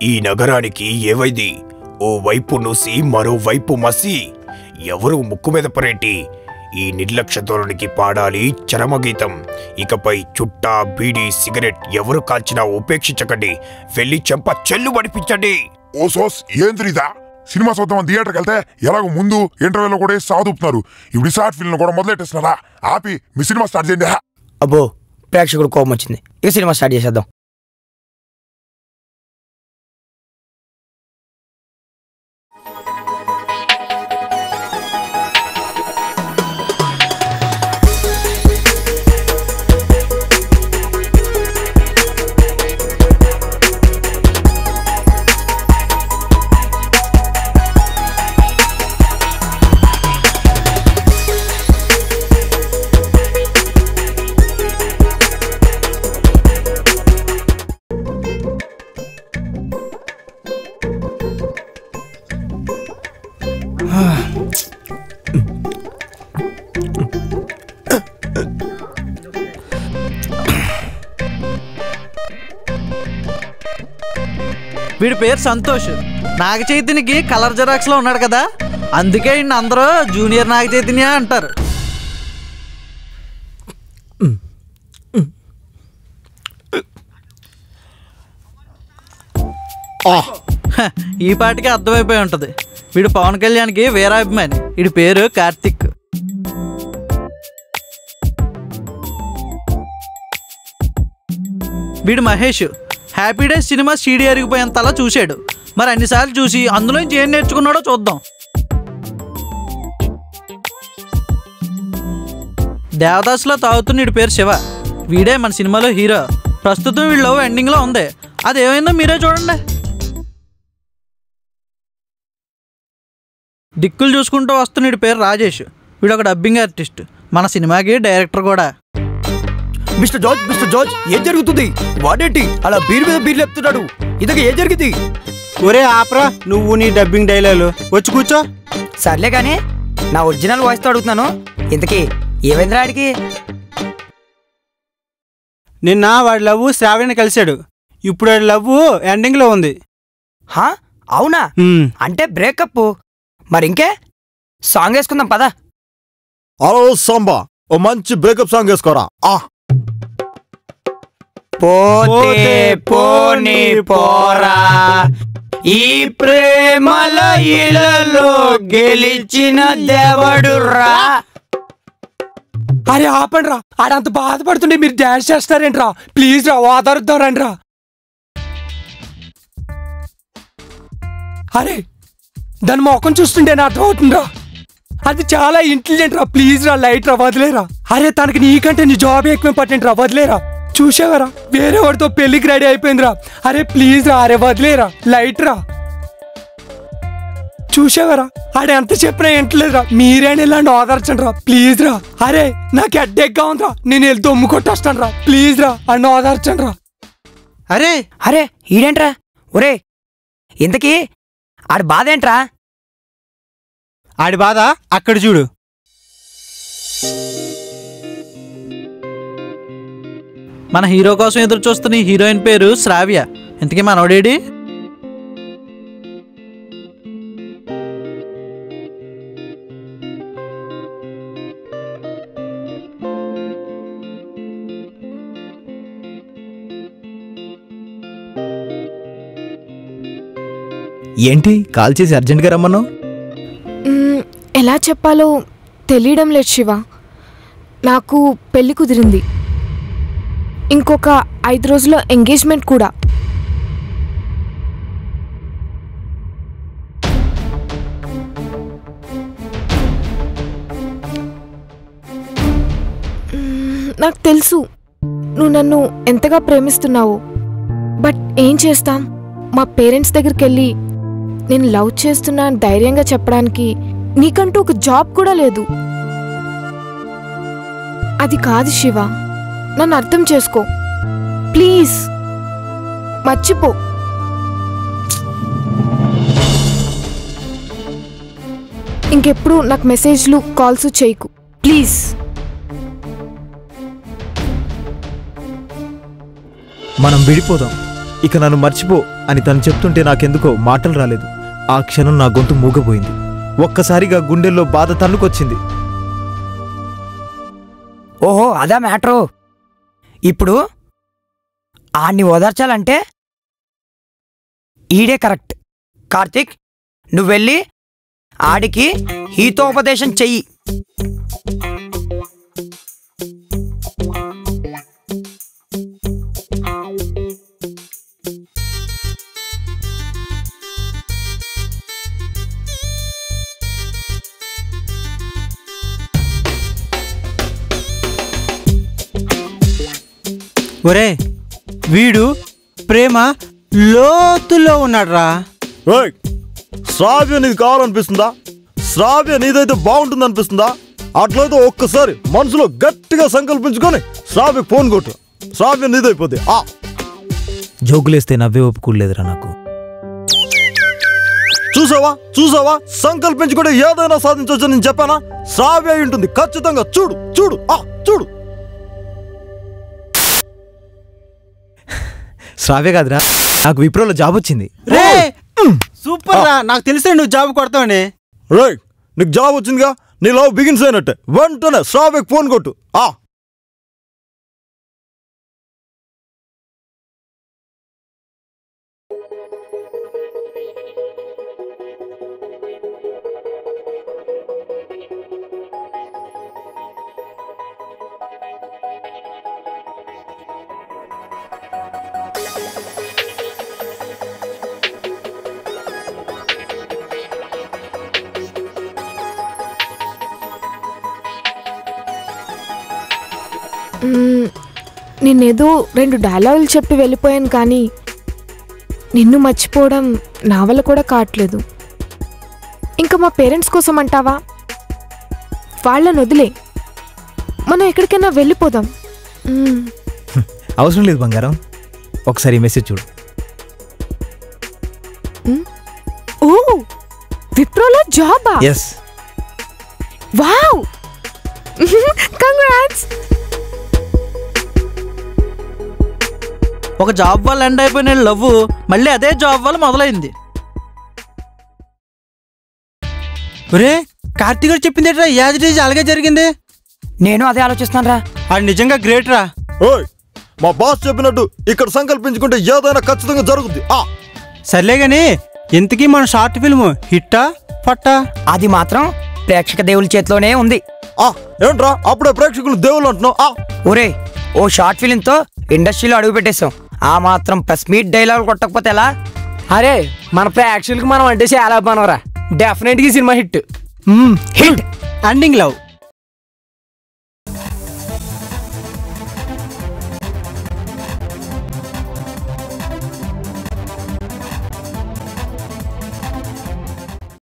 ఈ నగరానికి ఏవైంది? ఓ వైపు నూసి మరోవైపు మసి. ఎవరు ముక్కు మీద పరేటి? ఈ నిర్లక్ష్య ధోరణికి పాడాలి చరమగీతం. ఇకపై చుట్టా బీడీ సిగరెట్ ఎవరు కాల్చినా ఉపేక్షించకండి. వెళ్ళి చెంప చెల్లు పడిపించండి. ఓ సోస్ ఏంద్రిదా? సినిమా చూద్దాం థియేటర్కి వెళ్తే ఎలాగో ముందు ఇంటర్వ్యూలో కూడా సాగుతున్నారు. ఇప్పుడు షార్ట్ ఫిల్మ్ కూడా మొదలెట్టేస్తున్నారా? ఆపి మీ సినిమా స్టార్ట్ చేయండి. అబ్బో, ప్రేక్షకుడు కోపం వచ్చింది. ఇక సినిమా స్టార్ట్ చేసేద్దాం. వీడి పేరు సంతోష్. నాగ చైతన్యకి కలర్ జెరాక్స్ లో ఉన్నాడు కదా, అందుకే ఈయన అందరూ జూనియర్ నాగ చైతన్య అంటారు. ఈ పాటికి అర్థమైపోయి ఉంటది, వీడు పవన్ కళ్యాణ్కి వీరాభిమాని. వీడి పేరు కార్తిక్. వీడు మహేష్. హ్యాపీ డేస్ సినిమా సీడీ అరిగిపోయేంతలా చూశాడు. మరి అన్నిసార్లు చూసి అందులోంచి ఏం నేర్చుకున్నాడో చూద్దాం. దేవదాసులో తాగుతున్న వీడి పేరు శివ. వీడే మన సినిమాలో హీరో. ప్రస్తుతం వీళ్ళు లవ్ ఎండింగ్లో ఉంది. అదేమైందో మీరే చూడండి. దిక్కులు చూసుకుంటూ వస్తున్న వీడి పేరు రాజేష్. వీడు ఒక డబ్బింగ్ ఆర్టిస్ట్, మన సినిమాకి డైరెక్టర్ కూడా. మిస్టర్ జార్జ్ ఏం జరుగుతుంది? వాడేంటి అలా బీర్ మీద బీర్లు చెప్తున్నాడు? ఇంతకు ఏం జరిగింది? ఒరే ఆపరా నువ్వు నీ డబ్బింగ్ డైలాగులు. వచ్చి కూర్చో. సర్లే కానీ నా ఒరిజినల్ వాయిస్తో అడుగుతున్నాను, ఇంతకీ ఏమైందిరా ఆడికి? నిన్న వాడి లవ్ శ్రావణిని కలిశాడు. ఇప్పుడు వాడి లవ్ ఎండింగ్ లో ఉంది. హా అవునా? అంటే బ్రేకప్. మరి ఇంకే సాంగ్ వేసుకుందాం పదా. హలో సాంబా, ఓ మంచి బ్రేకప్ సాంగ్ వేసుకోరా. పోతే పోనీ పోరా, ఈ ప్రేమల ఇళ్ళలో గెలిచిన దేవుడురా. అరే ఆపండి రా, ఆడంత బాధపడుతుండే మీరు డాన్స్ చేస్తారేంట్రా? ప్లీజ్ రా, ఓదారుద్దాం రండి రా. అరే దాని మొఖం చూస్తుంటే నా అర్థం అవుతుందిరా, అది చాలా ఇంటెలిజెంట్ రా. ప్లీజ్ రా, లైట్ రా, వదిలేరా. అరే తనకి నీకంటే నీ జాబ్ ఎక్కువ ఇంపార్టెంట్ రా, వదిలేరా. చూసావరా వేరే వాడితో పెళ్లికి రెడీ అయిపోయిందిరా. అరే ప్లీజ్ రా, అరే వదిలేరా, లైట్ రా. చూసావరా ఆడే ఎంత చెప్పినా ఏంటలేదురా. మీరేనా ఇలాంటి ఓదార్చండి రా, ప్లీజ్ రా. అరే నాకు హెడ్ఏక్గా ఉందిరా, నేను వెళ్ళి దొమ్ము కొట్టొస్తాను రా. ప్లీజ్ రా, అన్న ఓదార్చండి రా. అరే అరే ఈడేంట్రా? ఒరే ఇంతకీ ఆడి బాధ ఏంట్రా? ఆడి బాధ అక్కడ చూడు. మన హీరో కోసం ఎదురు చూస్తున్న హీరోయిన్ పేరు శ్రావ్య. ఇంతకీ మనోడేడి? ఏంటి కాల్ చేసి అర్జెంట్గా రమ్మన్నావు? ఎలా చెప్పాలో తెలియడం లేదు శివ. నాకు పెళ్లి కుదిరింది, ఇంకొక 5 రోజుల్లో ఎంగేజ్మెంట్ కూడా. నాకు తెలుసు నువ్వు నన్ను ఎంతగా ప్రేమిస్తున్నావో, బట్ ఏం చేస్తాం, మా పేరెంట్స్ దగ్గరికి వెళ్ళి నేను లవ్ చేస్తున్నా ధైర్యంగా చెప్పడానికి నీకంటూ ఒక జాబ్ కూడా లేదు. అది కాదు శివ, నన్ను అర్థం చేసుకో ప్లీజ్. మర్చిపో. ఇంకెప్పుడు నాకు మెసేజ్లు కాల్స్ చేయకు ప్లీజ్. మనం విడిపోదాం, ఇక నన్ను మర్చిపో అని తను చెప్తుంటే నాకెందుకో మాటలు రాలేదు. ఆ క్షణం నా గొంతు మూగపోయింది. ఒక్కసారిగా గుండెల్లో బాధ తన్నుకొచ్చింది. ఓహో అదా మ్యాటరు. ఇప్పుడు ఆడిని ఓదార్చాలంటే ఈడే కరెక్ట్. కార్తీక్, నువ్వెళ్ళి ఆడికి హితోపదేశం చెయ్యి. ఒరే వీడు ప్రేమ లోతులో ఉన్నాడురా. శ్రావ్య నీది కావాలనిపిస్తుందా? శ్రావ్య నీదైతే బాగుంటుంది అనిపిస్తుందా? అట్లయితే ఒక్కసారి మనసులో గట్టిగా సంకల్పించుకొని శ్రావ్య ఫోన్ కొట్టు. శ్రావ్య నీదైపోతే జోకులేస్తే నవ్వే ఒప్పుకోలేదురా నాకు. చూసావా సంకల్పించుకుంటే ఏదైనా సాధించవచ్చు. నేను చెప్పానా? శ్రావ్య ఉంటుంది ఖచ్చితంగా. చూడు చూడు చూడు. శ్రావ్య కాదురా, నాకు విప్రోలో జాబ్ వచ్చింది. రే సూపర్ రా, నాకు తెలిసే నువ్వు జాబ్ కొడతావని. రైట్, నీకు జాబ్ వచ్చిందిగా, నీ లవ్ బిగిన్స్ అయినట్టే. వెంటనే శ్రావ్యకు ఫోన్ కొట్టు. నేనేదో 2 డైలాగులు చెప్పి వెళ్ళిపోయాను, కానీ నిన్ను మర్చిపోవడం నా వల్ల కూడా కావట్లేదు. ఇంకా మా పేరెంట్స్ కోసం అంటావా? వాళ్ళని వదిలే, మనం ఎక్కడికైనా వెళ్ళిపోదాం. అవసరం లేదు బంగారం, ఒకసారి మెసేజ్ చూడు. ఓ, విప్రోలో జాబా? ఎస్. Wow, congrats. ఒక జాబ్ వల్ల ఎండ్ అయిపోయిన లవ్ మళ్ళీ అదే జాబ్ వల్ల మొదలైంది. ఒరే కార్తీక్ గారు చెప్పింది ఏంట్రా? యాజ్ ఇట్ ఈజ్ అలాగే జరిగింది. నేను అదే ఆలోచిస్తున్నాను రా. అది నిజంగా గ్రేట్ రా. మా బాస్ చెప్పినట్టు ఇక్కడ సంకల్పించుకుంటే ఏదైనా ఖచ్చితంగా జరుగుద్ది. సర్లే గాని ఇంతకీ మన షార్ట్ ఫిల్మ్ హిట్టా పట్టా? అది మాత్రం ప్రేక్షక దేవుల చేతిలోనే ఉంది. ఏంట్రా అప్పుడే ప్రేక్షకులు దేవుళ్ళు అంటున్నావు? ఒరే, ఓ షార్ట్ ఫిల్మ్ తో ఇండస్ట్రీలో అడుగు పెట్టేశాం. ఆ మాత్రం ప్లస్ మీట్ డైలాగ్ కొట్టకపోతే ఎలా? అరే మన ప్రేక్షకులకి మనం అంటే చాలా బానవరా. డెఫినెట్ గా cinema hit. Hit ending love.